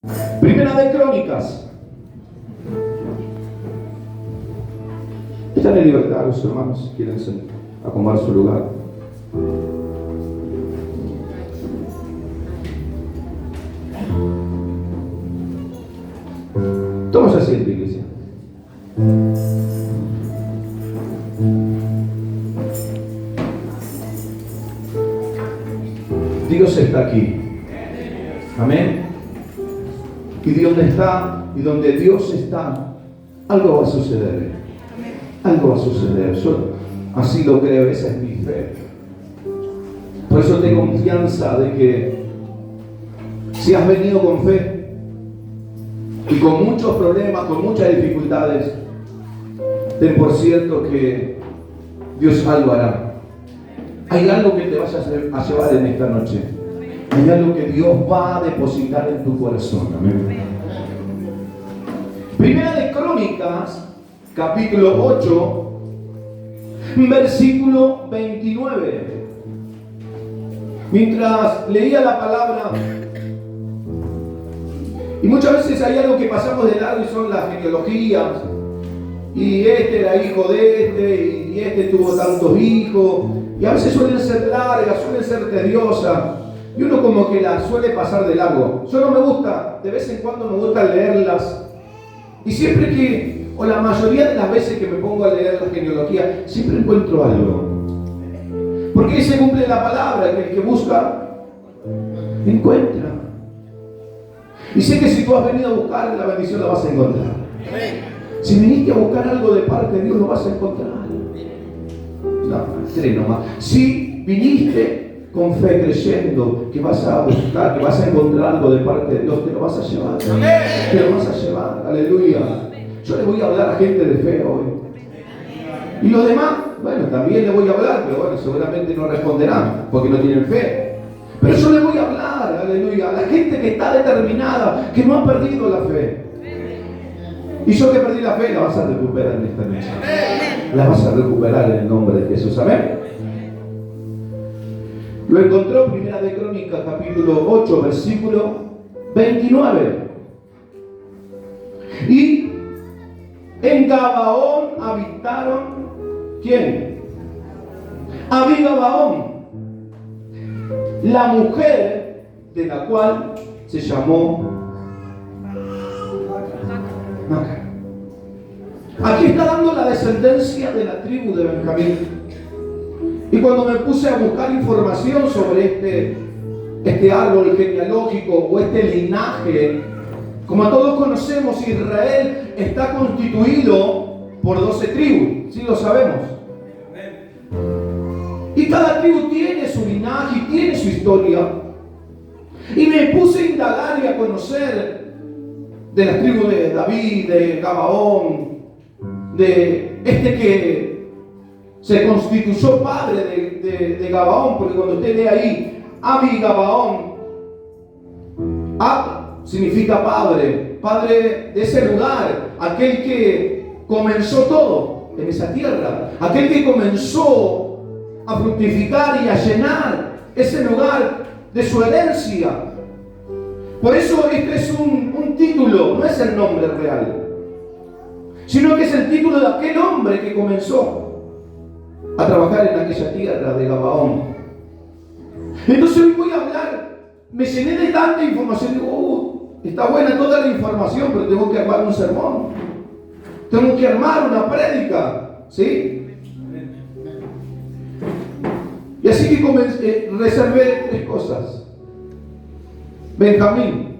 Primera de Crónicas. Están en libertad los hermanos, si quieren acomodar su lugar. Todos asiento, iglesia. Dios está aquí. Amén. Y donde está, y donde Dios está, algo va a suceder. Algo va a suceder. Yo así lo creo, esa es mi fe. Por eso tengo confianza de que si has venido con fe y con muchos problemas, con muchas dificultades, ten por cierto que Dios algo hará. Hay algo que te vas a llevar en esta noche. Hay algo que Dios va a depositar en tu corazón. Amén. Primera de Crónicas, capítulo 8, versículo 29. Mientras leía la palabra, y muchas veces hay algo que pasamos de largo y son las genealogías, y este era hijo de este, y este tuvo tantos hijos, y a veces suelen ser largas, suelen ser tediosas, y uno como que las suele pasar de largo. Yo no me gusta, de vez en cuando me gusta leerlas, y siempre que, o la mayoría de las veces que me pongo a leer la genealogía, siempre encuentro algo. Porque ahí se cumple la palabra, que el que busca, encuentra. Y sé que si tú has venido a buscar, la bendición la vas a encontrar. Si viniste a buscar algo de parte de Dios, lo vas a encontrar. No, estreno más. Si viniste con fe creyendo que vas a buscar, que vas a encontrar algo de parte de Dios, te lo vas a llevar. Te lo vas a llevar. Aleluya. Yo le voy a hablar a gente de fe hoy. Y los demás, bueno, también le voy a hablar, pero bueno, seguramente no responderán porque no tienen fe. Pero yo le voy a hablar, aleluya, a la gente que está determinada, que no ha perdido la fe. Y yo que perdí la fe, la vas a recuperar en esta noche. La vas a recuperar en el nombre de Jesús. Amén. Lo encontró Primera de Crónicas, capítulo 8, versículo 29. Y en Gabaón habitaron, ¿quién? Abigabaón, la mujer de la cual se llamó Maca. Aquí está dando la descendencia de la tribu de Benjamín. Y cuando me puse a buscar información sobre este árbol genealógico o este linaje, como todos conocemos, Israel está constituido por 12 tribus, ¿sí lo sabemos? Y cada tribu tiene su linaje y tiene su historia. Y me puse a indagar y a conocer de las tribus de David, de Gabaón, de este que se constituyó padre de Gabaón, porque cuando usted lee ahí, Abigabaón, Ab significa padre de ese lugar, aquel que comenzó todo en esa tierra, aquel que comenzó a fructificar y a llenar ese lugar de su herencia. Por eso este es un título, no es el nombre real, sino que es el título de aquel hombre que comenzó a trabajar en aquella tierra de Gabaón. Entonces hoy voy a hablar, me llené de tanta información, digo, está buena toda la información, pero tengo que armar un sermón, tengo que armar una prédica, ¿sí? Y así que reservé 3 cosas. Benjamín,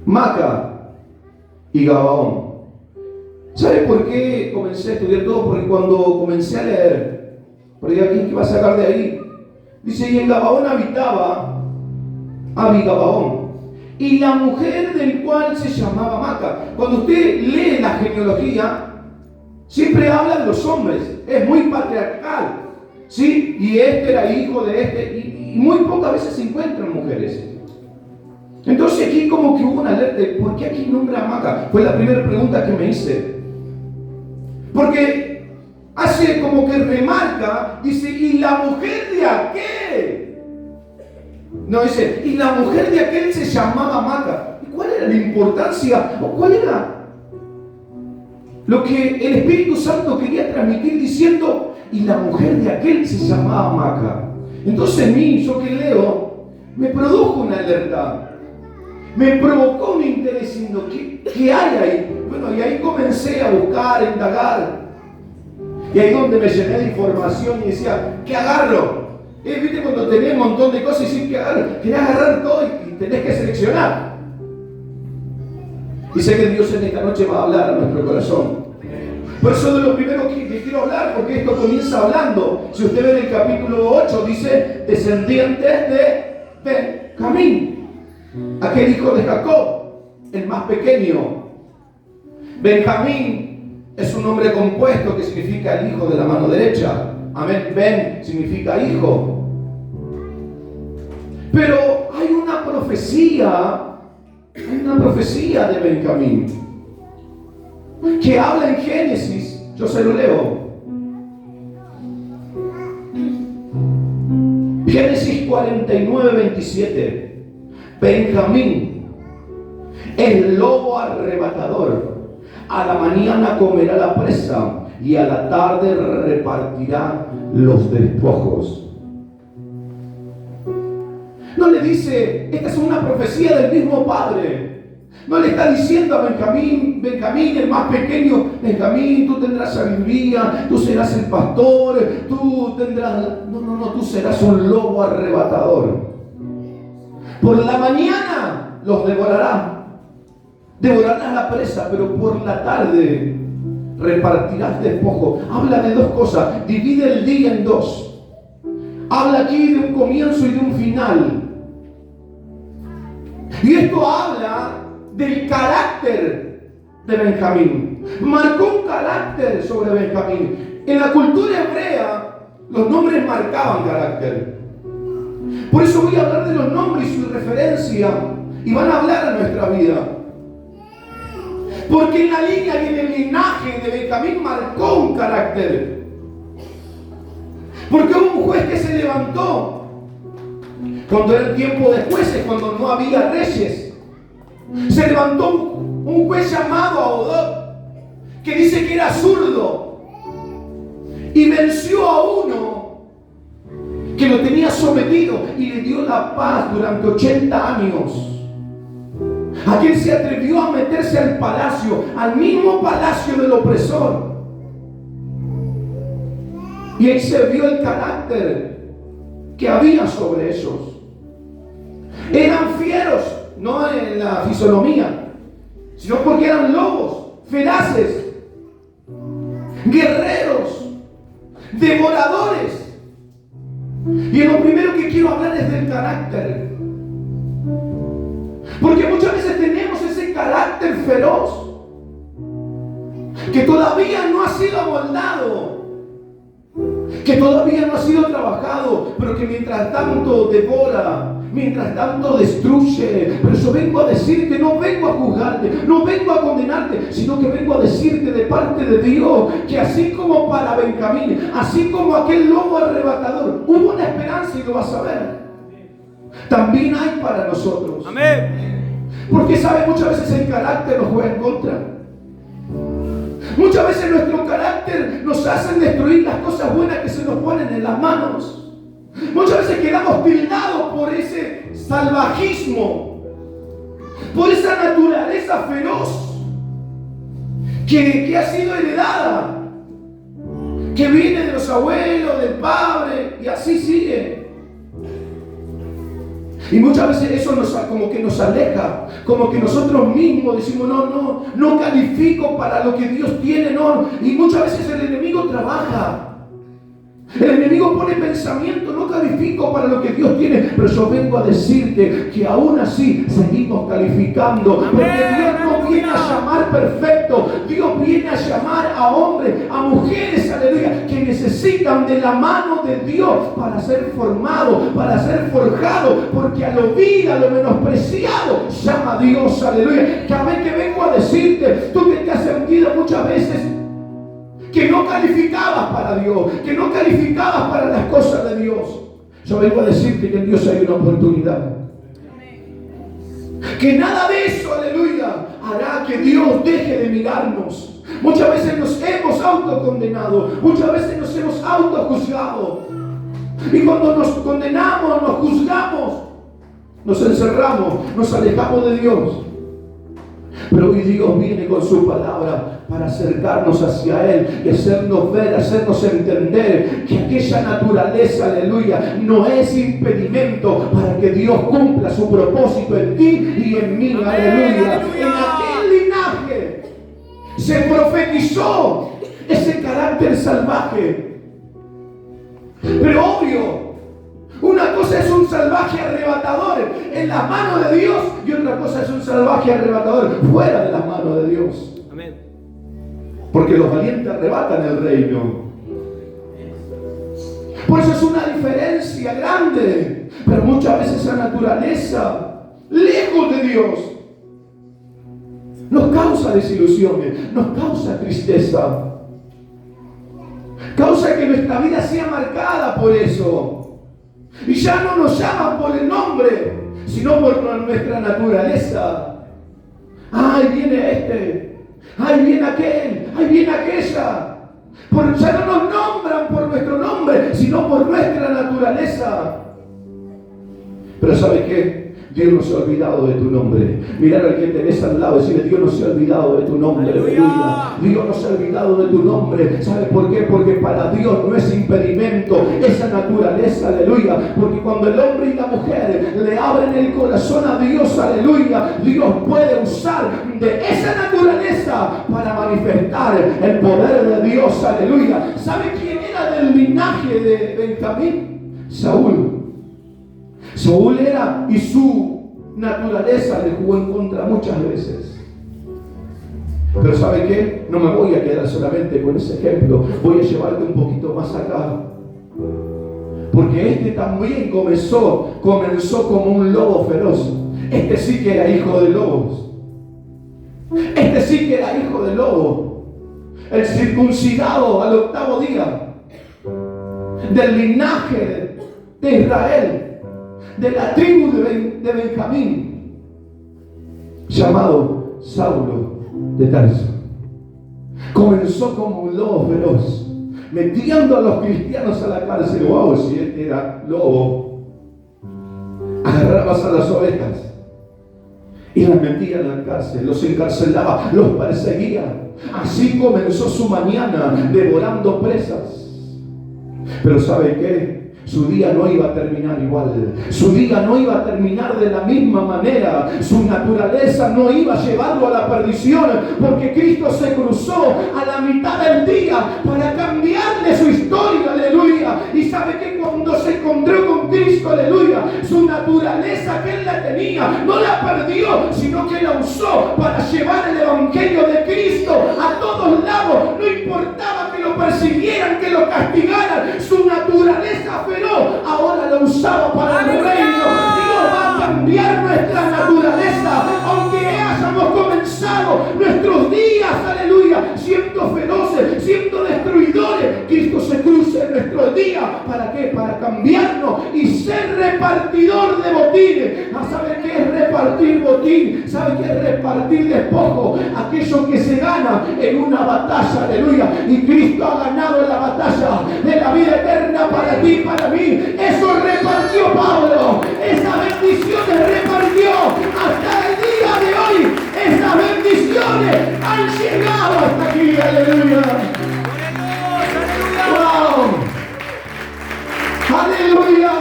Maca y Gabaón. ¿Sabe por qué comencé a estudiar todo? Porque cuando comencé a leer, porque aquí, ¿qué va a sacar de ahí? Dice, y en Gabaón habitaba Abigabaón, y la mujer del cual se llamaba Maca. Cuando usted lee la genealogía, siempre habla de los hombres, es muy patriarcal, ¿sí? Y este era hijo de este, y muy pocas veces se encuentran mujeres. Entonces aquí como que hubo una alerta de ¿por qué aquí nombra a Maca? Fue la primera pregunta que me hice. Porque hace como que remarca, dice, y la mujer de aquel. No dice, y la mujer de aquel se llamaba Maca. ¿Y cuál era la importancia? ¿O cuál era lo que el Espíritu Santo quería transmitir diciendo, y la mujer de aquel se llamaba Maca? Entonces en mí, yo que leo, me produjo una alerta. Me provocó un interés diciendo, ¿qué hay ahí? Bueno, y ahí comencé a buscar, a indagar. Y ahí donde me llené de información y decía, ¿qué agarro? ¿Viste cuando tenés un montón de cosas y decís, ¿qué agarro? Querés agarrar todo y tenés que seleccionar. Y sé que Dios en esta noche va a hablar a nuestro corazón. Por eso de lo primero que quiero hablar, porque esto comienza hablando. Si usted ve en el capítulo 8, dice, descendientes de Benjamín. Aquel hijo de Jacob, el más pequeño. Benjamín es un nombre compuesto que significa el hijo de la mano derecha. Amén. Ben significa hijo. Pero hay una profecía de Benjamín que habla en Génesis. Yo se lo leo. Génesis 49:27. Benjamín, el lobo arrebatador, a la mañana comerá la presa y a la tarde repartirá los despojos. No le dice, esta es una profecía del mismo padre. No le está diciendo a Benjamín, el más pequeño, Benjamín, tú tendrás sabiduría, tú serás el pastor, tú tendrás... No, tú serás un lobo arrebatador. Por la mañana los devorarás la presa, pero por la tarde repartirás despojo. Habla de dos cosas, divide el día en dos. Habla aquí de un comienzo y de un final. Y esto habla del carácter de Benjamín. Marcó un carácter sobre Benjamín. En la cultura hebrea, los nombres marcaban carácter. Por eso voy a hablar de los nombres y su referencia, y van a hablar a nuestra vida. Porque en la línea y en el linaje de Benjamín marcó un carácter. Porque hubo un juez que se levantó cuando era el tiempo de jueces, cuando no había reyes. Se levantó un juez llamado Aodot, que dice que era zurdo, y venció a uno que lo tenía sometido y le dio la paz durante 80 años. Aquel se atrevió a meterse al palacio, al mismo palacio del opresor. Y ahí se vio el carácter que había sobre ellos. Eran fieros, no en la fisonomía, sino porque eran lobos, feraces, guerreros, devoradores. Y lo primero que quiero hablar es del carácter. Porque muchas veces tenemos ese carácter feroz que todavía no ha sido amoldado, que todavía no ha sido trabajado, pero que mientras tanto devora, mientras tanto destruye. Pero yo vengo a decirte, no vengo a juzgarte, no vengo a condenarte, sino que vengo a decirte de parte de Dios que así como para Benjamín, así como aquel lobo arrebatador, hubo una esperanza y lo vas a ver. También hay para nosotros. Amén. Porque sabe, muchas veces el carácter nos juega en contra. Muchas veces nuestro carácter nos hace destruir las cosas buenas que se nos ponen en las manos. Muchas veces quedamos tildados por ese salvajismo, por esa naturaleza feroz que ha sido heredada, que viene de los abuelos, del padre, y así sigue. Y muchas veces eso como que nos aleja, como que nosotros mismos decimos, no califico para lo que Dios tiene, no. Y muchas veces el enemigo trabaja. El enemigo pone pensamiento, no califico para lo que Dios tiene, pero yo vengo a decirte que aún así seguimos calificando. Porque Dios no viene a llamar perfecto, Dios viene a llamar a hombres, a mujeres, aleluya, que necesitan de la mano de Dios para ser formados, para ser forjados, porque a lo vil, a lo menospreciado, llama a Dios, aleluya. Cada vez que vengo a decirte, tú que te has sentido muchas veces que no calificabas para Dios, que no calificabas para las cosas de Dios, Yo vengo a decirte que en Dios hay una oportunidad. Que nada de eso, aleluya, hará que Dios deje de mirarnos. Muchas veces nos hemos autocondenado, muchas veces nos hemos autojuzgado. Y cuando nos condenamos, nos juzgamos, nos encerramos, nos alejamos de Dios. Pero hoy Dios viene con su palabra para acercarnos hacia Él y hacernos ver, hacernos entender que aquella naturaleza, aleluya, no es impedimento para que Dios cumpla su propósito en ti y en mí, aleluya. En aquel linaje se profetizó ese carácter salvaje. Pero obvio, una cosa es un salvaje arrebatador en las manos de Dios y otra cosa es un salvaje arrebatador fuera de las manos de Dios. Amén. Porque los valientes arrebatan el reino. Por eso es una diferencia grande. Pero muchas veces esa naturaleza, lejos de Dios, nos causa desilusiones, nos causa tristeza. Causa que nuestra vida sea marcada por eso. Y ya no nos llaman por el nombre, sino por nuestra naturaleza. ¡Ay, viene este! ¡Ay, viene aquel! ¡Ay, viene aquella! Ya no nos nombran por nuestro nombre, sino por nuestra naturaleza. Pero ¿sabes qué? Dios no se ha olvidado de tu nombre. Mirar al que tenés al lado y decirle: Dios no se ha olvidado de tu nombre. Aleluya. Dios no se ha olvidado de tu nombre. ¿Sabes por qué? Porque para Dios no es impedimento esa naturaleza, aleluya. Porque cuando el hombre y la mujer le abren el corazón a Dios, aleluya, Dios puede usar de esa naturaleza para manifestar el poder de Dios, aleluya. ¿Sabe quién era del linaje de Benjamín? Saúl. Saúl era, y su naturaleza le jugó en contra muchas veces. Pero ¿sabe qué? No me voy a quedar solamente con ese ejemplo. Voy a llevarte un poquito más acá. Porque este también comenzó como un lobo feroz. Este sí que era hijo de lobos. Este sí que era hijo de lobo. El circuncidado al 8º día. Del linaje de Israel. De la tribu de Benjamín, llamado Saulo de Tarso. Comenzó como un lobo feroz, metiendo a los cristianos a la cárcel. Wow, si este era lobo, agarrabas a las ovejas y las metía en la cárcel, los encarcelaba, los perseguía. Así comenzó su mañana, devorando presas. Pero ¿sabe qué? Su día no iba a terminar igual. Su día no iba a terminar de la misma manera. Su naturaleza no iba a llevarlo a la perdición, porque Cristo se cruzó a la mitad del día para cambiarle su historia, aleluya. Y sabe que cuando se encontró con Cristo, aleluya, su naturaleza que él la tenía no la perdió, sino que la usó para llevar el evangelio de Cristo a todos lados. No importaba que lo persiguieran, que lo castigaran, su naturaleza feroz ahora lo usaba para el reino. Dios va a cambiar nuestra naturaleza, aunque hayamos comenzado nuestros días, aleluya, siendo feroces, siendo destruidores. Cristo se cruza en nuestros días. ¿Para qué? Para cambiarnos y ser repartidor de botines. ¿Sabe qué es repartir botín? ¿Sabe qué es repartir despojo? Aquello que se gana en una batalla, aleluya. Y Cristo ha ganado en la batalla de la vida eterna para ti y para mí. Eso repartió Pablo. Esas bendiciones repartió. Hasta el día de hoy, esas bendiciones han llegado hasta aquí, aleluya. ¡Wow! ¡Aleluya!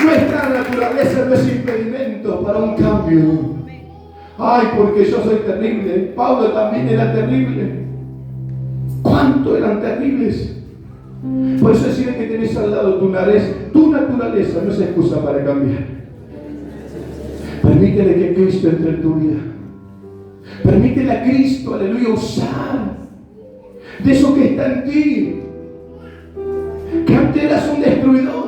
Nuestra naturaleza no es impedimento para un cambio. Ay, porque yo soy terrible. Pablo también era terrible. ¿Cuánto eran terribles? Por eso decir que tenés al lado tu naturaleza no es excusa para cambiar. Permítele que Cristo entre en tu vida. Permítele a Cristo, aleluya, usar de eso que está en ti. Que antes eras un destruidor.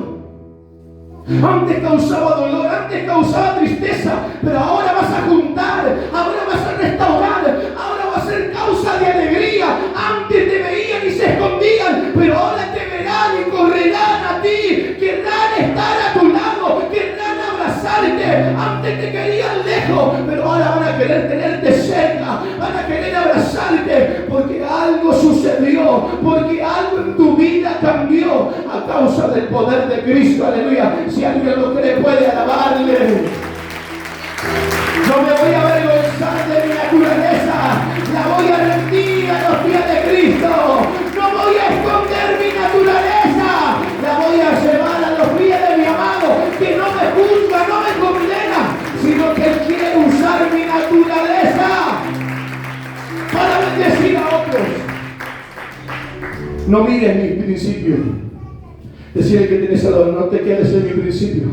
Antes causaba dolor, antes causaba tristeza, pero ahora vas a juntar, ahora vas a restaurar, ahora va a ser causa de alegría. Antes te veían y se escondían, pero ahora te verán y correrán a ti Antes te querían lejos, pero ahora van a querer tenerte cerca, van a querer abrazarte, porque algo sucedió, porque algo en tu vida cambió a causa del poder de Cristo. Aleluya. Si alguien lo cree, puede alabarle. No me voy a avergonzar de mi naturaleza, la voy a rendir a los pies de Cristo. No voy a esconder mi naturaleza, la voy a llevar a los pies de mi amado, que no me juzga, no me condena, sino que Él quiere usar mi naturaleza para bendecir a otros. No mires mis principios. Decirle que tienes al lado, no te quedes en mi principio,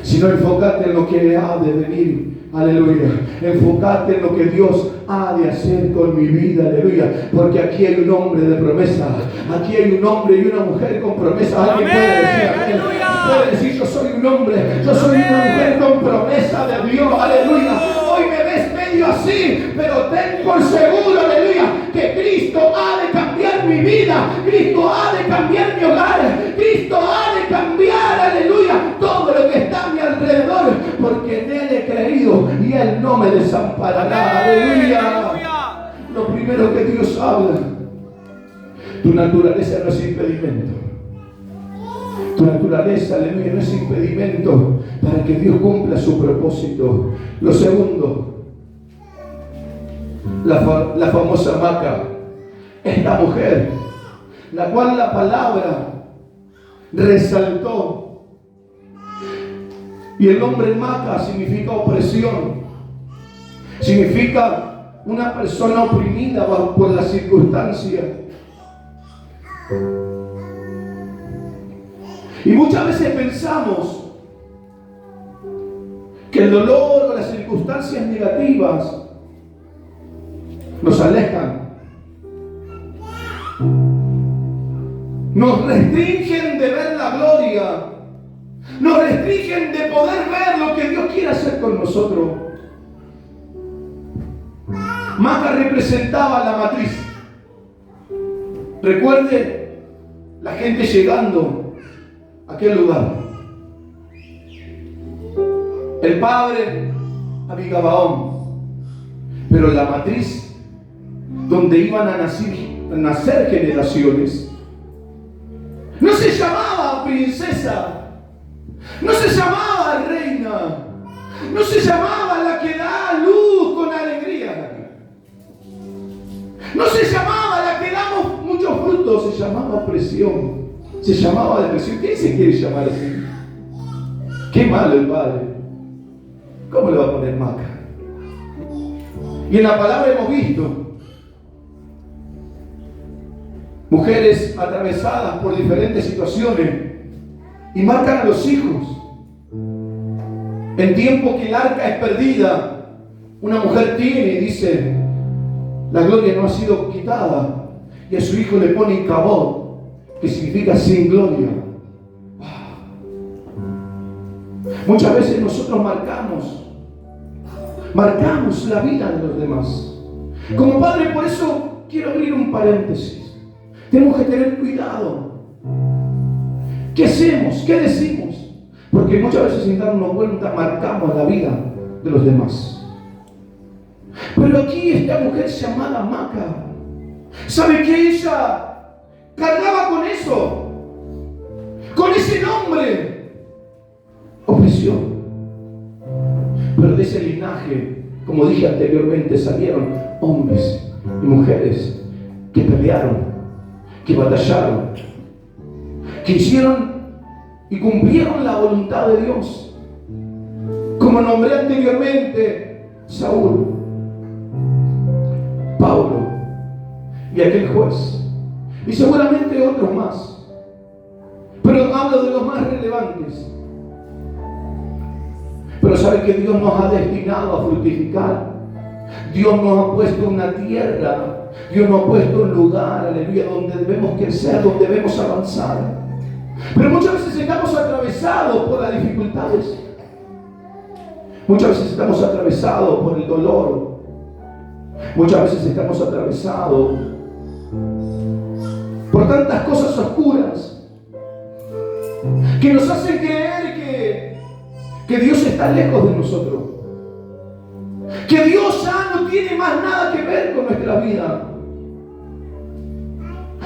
sino enfócate en lo que ha de venir. Aleluya. Enfócate en lo que Dios ha de hacer con mi vida. Aleluya. Porque aquí hay un hombre de promesa. Aquí hay un hombre y una mujer con promesa. Alguien puede decir amén. Puede decir, yo soy un hombre, yo soy una mujer con promesa de Dios. Aleluya. Hoy me ves medio así, pero ten por seguro, aleluya, que Cristo ha de cambiar mi vida. Cristo ha de cambiar mi hogar. Cristo ha de cambiar, aleluya, todo lo que está a mi alrededor, porque en Él he creído y Él no me desamparará. Aleluya. Lo primero que Dios habla: tu naturaleza no es impedimento. Tu naturaleza, aleluya, no es impedimento para que Dios cumpla su propósito. Lo segundo, la famosa Maca, esta mujer, la cual la palabra resaltó. Y el nombre Maca significa opresión, significa una persona oprimida por las circunstancias. Y muchas veces pensamos que el dolor o las circunstancias negativas nos alejan, nos restringen de ver la gloria, nos restringen de poder ver lo que Dios quiere hacer con nosotros. Maca representaba la matriz. Recuerde la gente llegando a aquel lugar. El padre a Gabaón, pero la matriz donde iban a nacer generaciones. No se llamaba princesa, no se llamaba reina, no se llamaba la que da luz con alegría, no se llamaba la que damos muchos frutos, se llamaba presión, se llamaba depresión. ¿Quién se quiere llamar así? Qué malo el padre. ¿Cómo le va a poner Maca? Y en la palabra hemos visto mujeres atravesadas por diferentes situaciones y marcan a los hijos. En tiempo que el arca es perdida, una mujer tiene y dice: la gloria no ha sido quitada, y a su hijo le pone Icabod, que significa sin gloria. Muchas veces nosotros marcamos la vida de los demás. Como padre, por eso quiero abrir un paréntesis. Tenemos que tener cuidado. ¿Qué hacemos? ¿Qué decimos? Porque muchas veces, sin darnos cuenta, marcamos la vida de los demás. Pero aquí esta mujer llamada Maca, ¿sabe que ella cargaba con eso? Con ese nombre. Opresión. Pero de ese linaje, como dije anteriormente, salieron hombres y mujeres que pelearon, que batallaron, que hicieron y cumplieron la voluntad de Dios. Como nombré anteriormente, Saúl, Pablo y aquel juez, y seguramente otros más, pero hablo de los más relevantes. Pero sabe que Dios nos ha destinado a fructificar. Dios nos ha puesto una tierra, Dios nos ha puesto un lugar, aleluya, donde debemos crecer, donde debemos avanzar. Pero muchas veces estamos atravesados por las dificultades. Muchas veces estamos atravesados por el dolor. Muchas veces estamos atravesados por tantas cosas oscuras que nos hacen creer que Dios está lejos de nosotros, que Dios ya no tiene más nada que ver con nuestra vida.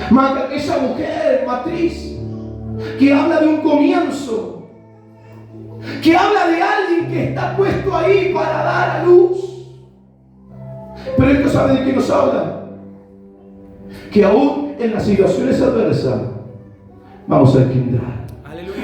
Maca, esa mujer matriz que habla de un comienzo, que habla de alguien que está puesto ahí para dar a luz. Pero esto, ¿sabe de qué nos habla? Que aún en las situaciones adversas vamos a engendrar.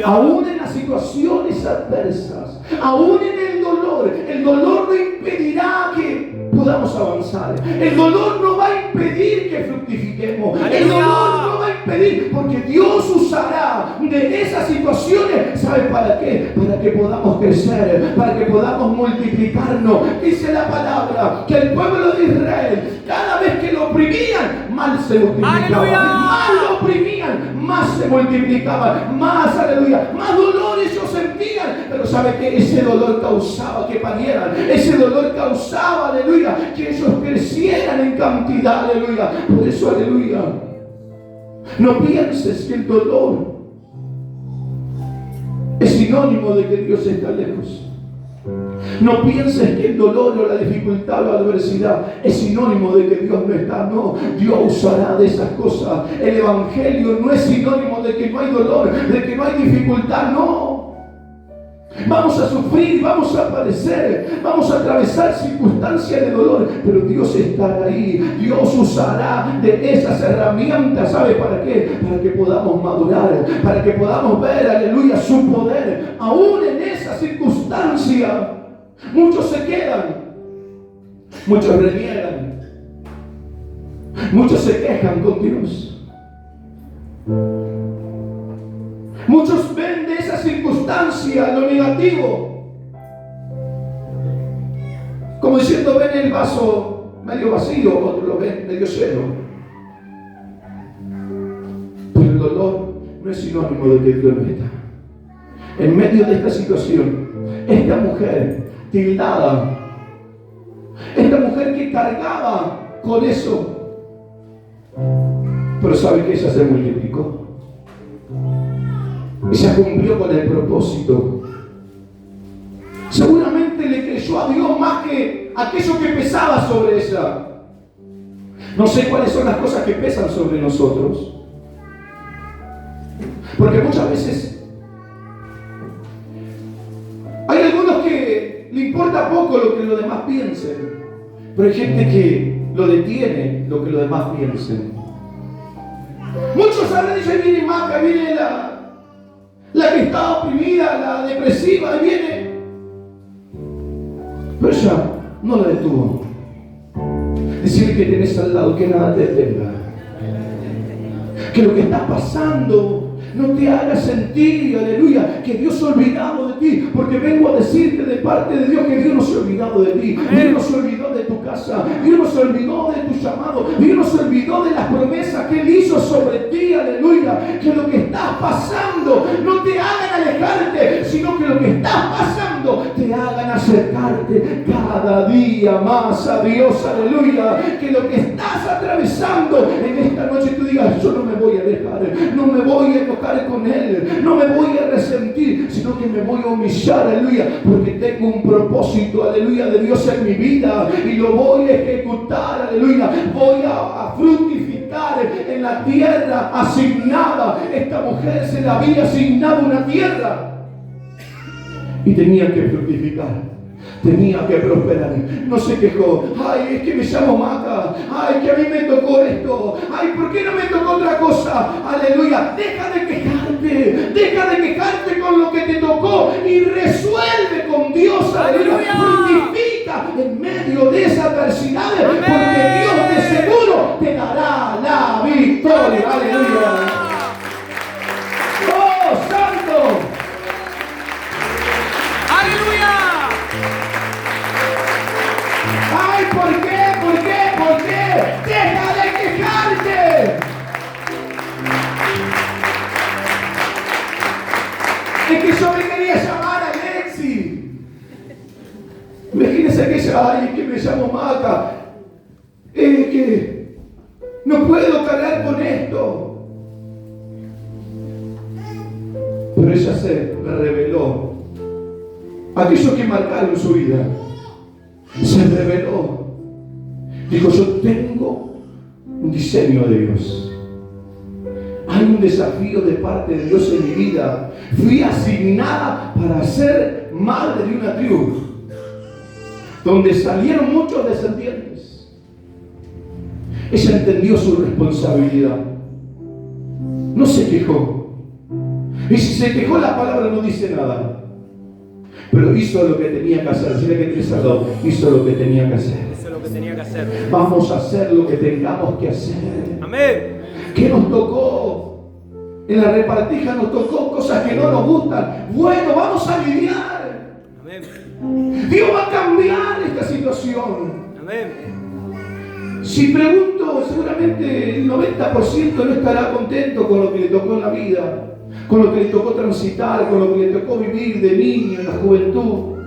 Aún en las situaciones adversas, aún en el dolor no impedirá que podamos avanzar. El dolor no va a impedir que fructifiquemos. El dolor no va a impedir, porque Dios usará de esas situaciones, ¿sabe para qué? Para que podamos crecer, para que podamos multiplicarnos. Dice la palabra que el pueblo de Israel, cada vez que lo oprimían, mal se multiplicaba. Más lo oprimían, más se multiplicaban, más, aleluya, más dolor ellos sentían. Pero ¿sabe qué? Ese dolor causaba que parieran, ese dolor causaba, aleluya, que ellos crecieran en cantidad, aleluya. Por eso, aleluya, no pienses que el dolor es sinónimo de que Dios está lejos. No pienses que el dolor o la dificultad o la adversidad es sinónimo de que Dios no está. No, Dios usará de esas cosas. El evangelio no es sinónimo de que no hay dolor, de que no hay dificultad. No. Vamos a sufrir, vamos a padecer, vamos a atravesar circunstancias de dolor, pero Dios estará ahí. Dios usará de esas herramientas, ¿sabe para qué? Para que podamos madurar, para que podamos ver, aleluya, su poder. Aún en esa circunstancia, muchos se quedan, muchos reniegan, muchos se quejan con Dios. Muchos ven de esa circunstancia lo negativo, como diciendo, ven el vaso medio vacío, otros lo ven medio lleno. Pero el dolor no es sinónimo de que Dios no está. En medio de esta situación, esta mujer tildada, esta mujer que cargaba con eso, pero sabe que ella se multiplicó. Ella cumplió con el propósito. Seguramente le creyó a Dios más que aquello que pesaba sobre ella. No sé cuáles son las cosas que pesan sobre nosotros, porque muchas veces hay algunos que le importa poco lo que los demás piensen, pero hay gente que lo detiene lo que los demás piensen. Muchos habrán dicho, ahí viene Maca, viene la que está oprimida, la depresiva, ahí viene. Pero ella no la detuvo. Decirle que tenés al lado, que nada te detenga. Que lo que está pasando no te haga sentir, aleluya, que Dios se ha olvidado de ti, porque vengo a decirte de parte de Dios que Dios no se ha olvidado de ti. Dios no se olvidó de tu casa, Dios no se olvidó de tu llamado, Dios no se olvidó de las promesas que Él hizo sobre ti, aleluya. Que lo que estás pasando no te hagan alejarte, sino que lo que estás pasando te hagan acercarte cada día más a Dios, aleluya. Que lo que estás atravesando en esta noche tú digas, yo no me voy a dejar, no me voy a enojar con Él, no me voy a resentir, sino que me voy a humillar, aleluya, porque tengo un propósito, aleluya, de Dios en mi vida y lo voy a ejecutar, aleluya. Voy a fructificar en la tierra asignada. Esta mujer se le había asignado una tierra y tenía que fructificar. Tenía que prosperar. No se quejó. Ay, es que me llamo Maca. Ay, que a mí me tocó esto. Ay, ¿por qué no me tocó otra cosa? Aleluya. Deja de quejarte. Deja de quejarte con lo que te tocó y resuelve con Dios. Aleluya. Fructifica en medio de esa adversidad, porque Dios de seguro te dará la victoria. Aleluya. ¡Oh, santo! ¡Aleluya! ¡Ay, por qué! ¿Por qué? ¿Por qué? ¡Deja de quejarte! Es que yo me quería llamar a Alexi. Imagínense que ella, ay, es que me llamo Maca. Es que no puedo cargar con esto. Pero ella se reveló aquellos que marcaron su vida, se reveló. Dijo, yo tengo un diseño de Dios. Hay un desafío de parte de Dios en mi vida. Fui asignada para ser madre de una tribu, donde salieron muchos descendientes. Ella entendió su responsabilidad. No se quejó. Y si se quejó, la palabra no dice nada. Pero hizo lo que tenía que hacer. Decirle que tienes al lado, hizo lo que tenía que hacer. Hizo lo que tenía que hacer. Vamos a hacer lo que tengamos que hacer. Amén. ¿Qué nos tocó? En la repartija nos tocó cosas que no nos gustan. Bueno, vamos a lidiar. Amén. Dios va a cambiar esta situación. Amén. Si pregunto, seguramente el 90% no estará contento con lo que le tocó en la vida, con lo que le tocó transitar, con lo que le tocó vivir de niño en la juventud.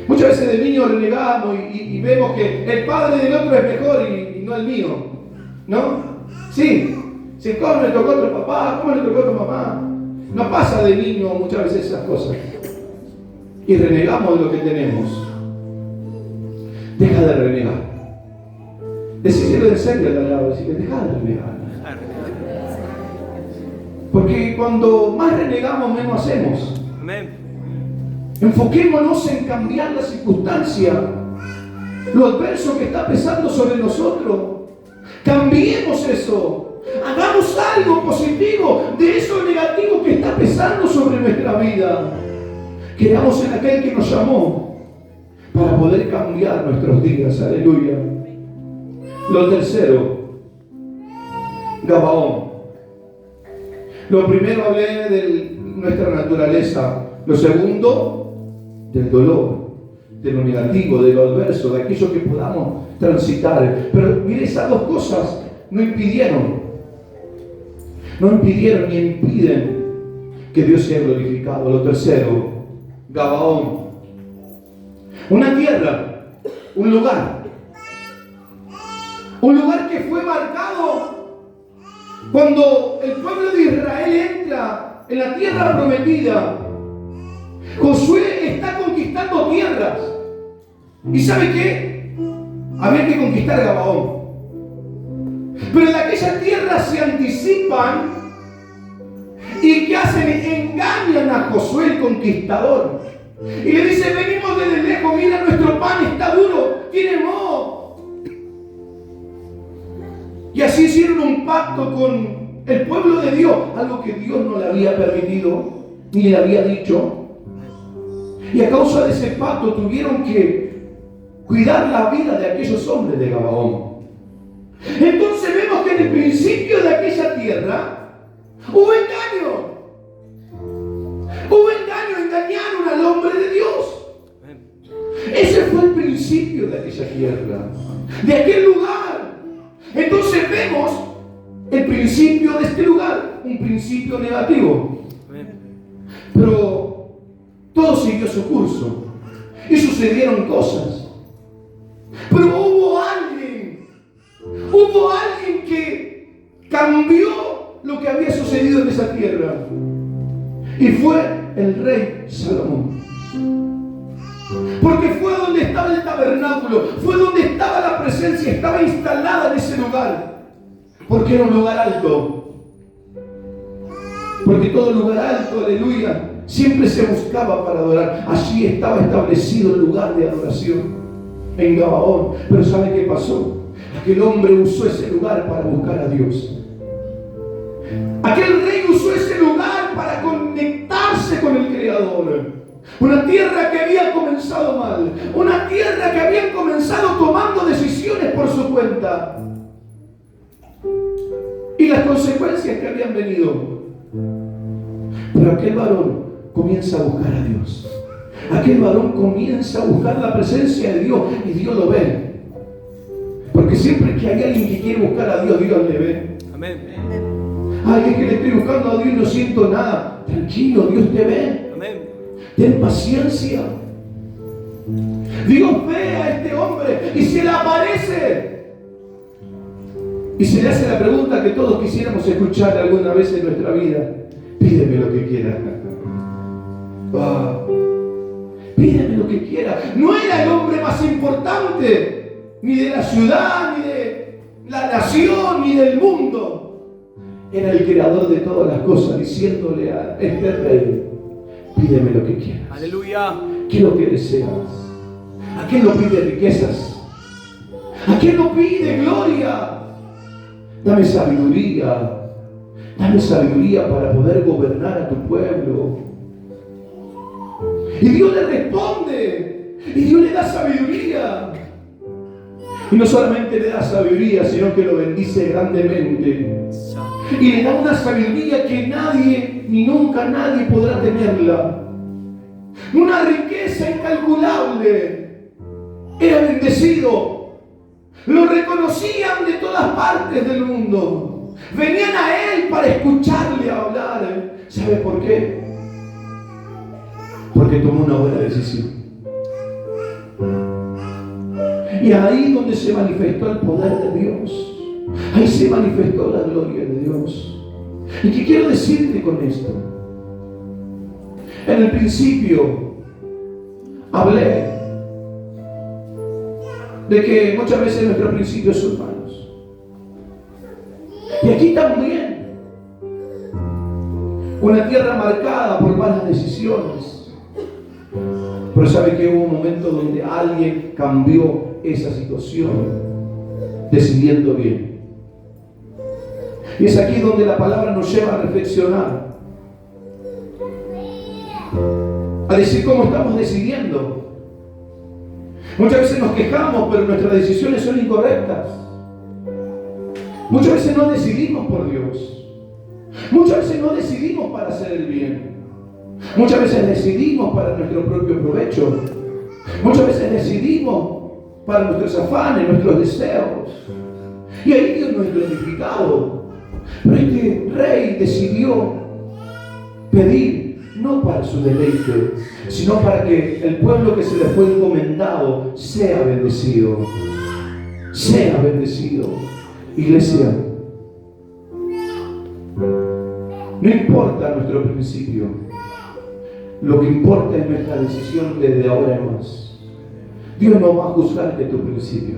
Muchas veces de niño renegamos y vemos que el padre del otro es mejor y no el mío, ¿no? Sí, ¿cómo le tocó a otro papá? ¿Cómo le tocó a tu mamá? No pasa de niño muchas veces esas cosas. Y renegamos de lo que tenemos. Deja de renegar. Decíselo en serio al lado, decirle, deja de renegar. Porque cuando más renegamos, menos hacemos. Amén. Enfoquémonos en cambiar la circunstancia, lo adverso que está pesando sobre nosotros. Cambiemos eso. Hagamos algo positivo de eso negativo que está pesando sobre nuestra vida. Creamos en aquel que nos llamó para poder cambiar nuestros días. Aleluya. Lo tercero, Gabaón. Lo primero hablé de nuestra naturaleza. Lo segundo, del dolor, de lo negativo, de lo adverso, de aquello que podamos transitar. Pero mire, esas dos cosas no impidieron ni impiden que Dios sea glorificado. Lo tercero, Gabaón. Una tierra, un lugar que fue marcado cuando el pueblo de Israel entra en la tierra prometida. Josué está conquistando tierras. ¿Y sabe qué? Había que conquistar Gabaón. Pero de aquellas tierras se anticipan y ¿qué hacen? Engañan a Josué el conquistador. Y le dice, venimos desde lejos, mira, nuestro pan está duro, tiene moho. Y así hicieron un pacto con el pueblo de Dios, algo que Dios no le había permitido, ni le había dicho. Y a causa de ese pacto tuvieron que cuidar la vida de aquellos hombres de Gabaón. Entonces vemos que en el principio de aquella tierra hubo engaño. Engañaron al hombre de Dios. Ese fue el principio de aquella tierra, de aquel lugar. Entonces vemos el principio de este lugar, un principio negativo. Pero todo siguió su curso y sucedieron cosas. Pero hubo alguien que cambió lo que había sucedido en esa tierra. Y fue el rey Salomón. Porque fue donde estaba el tabernáculo, fue donde estaba la presencia, estaba instalada en ese lugar. Porque era un lugar alto. Porque todo lugar alto, aleluya, siempre se buscaba para adorar. Allí estaba establecido el lugar de adoración, en Gabaón. Pero ¿sabe qué pasó? Aquel hombre usó ese lugar para buscar a Dios. Aquel rey usó ese lugar para conectarse con el Creador. Una tierra que había comenzado mal, una tierra que habían comenzado tomando decisiones por su cuenta, y las consecuencias que habían venido. Pero aquel varón comienza a buscar a Dios. Aquel varón comienza a buscar la presencia de Dios y Dios lo ve. Porque siempre que hay alguien que quiere buscar a Dios, Dios le ve. Amén. Ay, es que le estoy buscando a Dios y no siento nada. Tranquilo, Dios te ve. Amén. Ten paciencia. Dios ve a este hombre y se le aparece. Y se le hace la pregunta que todos quisiéramos escuchar alguna vez en nuestra vida. Pídeme lo que quieras. que quiera. No era el hombre más importante, ni de la ciudad, ni de la nación, ni del mundo. Era el creador de todas las cosas, diciéndole a este rey: pídeme lo que quieras. Aleluya. ¿Qué es lo que deseas? ¿A quién no pide riquezas? ¿A quién no pide gloria? Dame sabiduría. Dame sabiduría para poder gobernar a tu pueblo. Y Dios le responde. Y Dios le da sabiduría. Y no solamente le da sabiduría, sino que lo bendice grandemente. Y le da una sabiduría que nadie, ni nunca nadie podrá tenerla. Una riqueza incalculable. Era bendecido. Lo reconocían de todas partes del mundo. Venían a él para escucharle hablar. ¿Sabe por qué? Porque tomó una buena decisión. Y ahí donde se manifestó el poder de Dios. Ahí se manifestó la gloria de Dios. ¿Y qué quiero decirte con esto? En el principio hablé de que muchas veces nuestros principios son malos. Y aquí también, una tierra marcada por malas decisiones. Pero sabe que hubo un momento donde alguien cambió esa situación, decidiendo bien. Y es aquí donde la palabra nos lleva a reflexionar, a decir cómo estamos decidiendo. Muchas veces nos quejamos, pero nuestras decisiones son incorrectas. Muchas veces no decidimos por Dios. Muchas veces no decidimos para hacer el bien. Muchas veces decidimos para nuestro propio provecho. Muchas veces decidimos para nuestros afanes, nuestros deseos. Y ahí Dios no es glorificado. Pero este rey decidió pedir no para su deleite, sino para que el pueblo que se le fue encomendado sea bendecido. Sea bendecido. Iglesia, no importa nuestro principio, lo que importa es nuestra decisión desde ahora en más. Dios no va a juzgar de tu principio.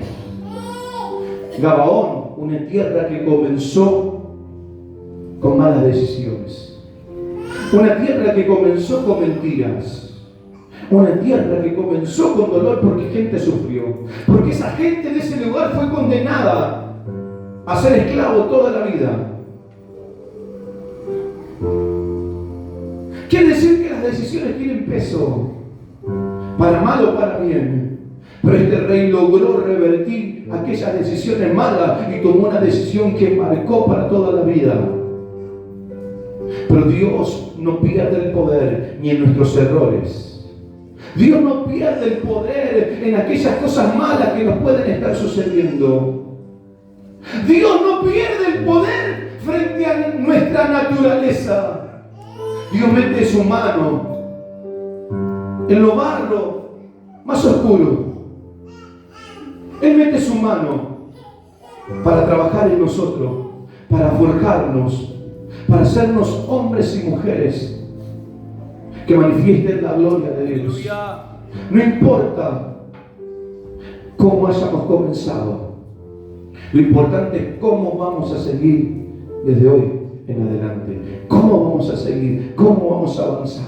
Gabaón, una tierra que comenzó con malas decisiones. Una tierra que comenzó con mentiras. Una tierra que comenzó con dolor porque gente sufrió. Porque esa gente de ese lugar fue condenada a ser esclavo toda la vida. Quiere decir que las decisiones tienen peso, para mal o para bien. Pero este rey logró revertir aquellas decisiones malas y tomó una decisión que marcó para toda la vida. Pero Dios no pierde el poder ni en nuestros errores. Dios no pierde el poder en aquellas cosas malas que nos pueden estar sucediendo. Dios no pierde el poder frente a nuestra naturaleza. Dios mete su mano en lo barro más oscuro. Él mete su mano para trabajar en nosotros, para forjarnos, para hacernos hombres y mujeres que manifiesten la gloria de Dios. No importa cómo hayamos comenzado, lo importante es cómo vamos a seguir desde hoy en adelante. ¿Cómo vamos a seguir? ¿Cómo vamos a avanzar?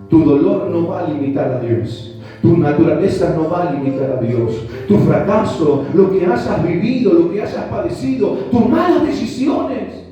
Tu dolor no va a limitar a Dios. Tu naturaleza no va a limitar a Dios. Tu fracaso, lo que hayas vivido, lo que hayas padecido, tus malas decisiones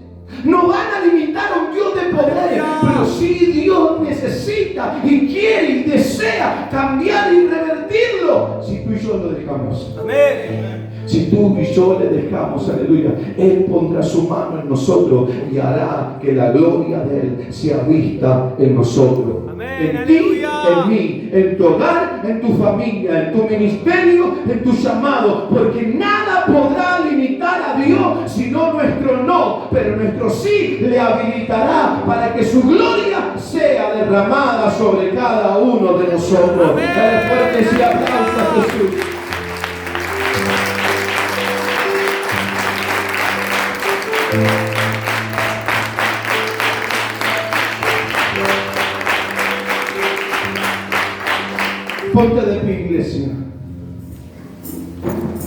no van a limitar a un Dios de poder. Pero sí Dios necesita y quiere y desea cambiar y revertirlo si tú y yo lo dejamos. Amén. Si tú y yo le dejamos, aleluya, Él pondrá su mano en nosotros y hará que la gloria de Él sea vista en nosotros. Amén, en ti, aleluya. en mí, en tu hogar, en tu familia, en tu ministerio, en tu llamado. Porque nada podrá limitar a Dios sino nuestro no, pero nuestro sí le habilitará para que su gloria sea derramada sobre cada uno de nosotros. Dale fuertes y aplausos a Jesús. Ponte de pie, iglesia.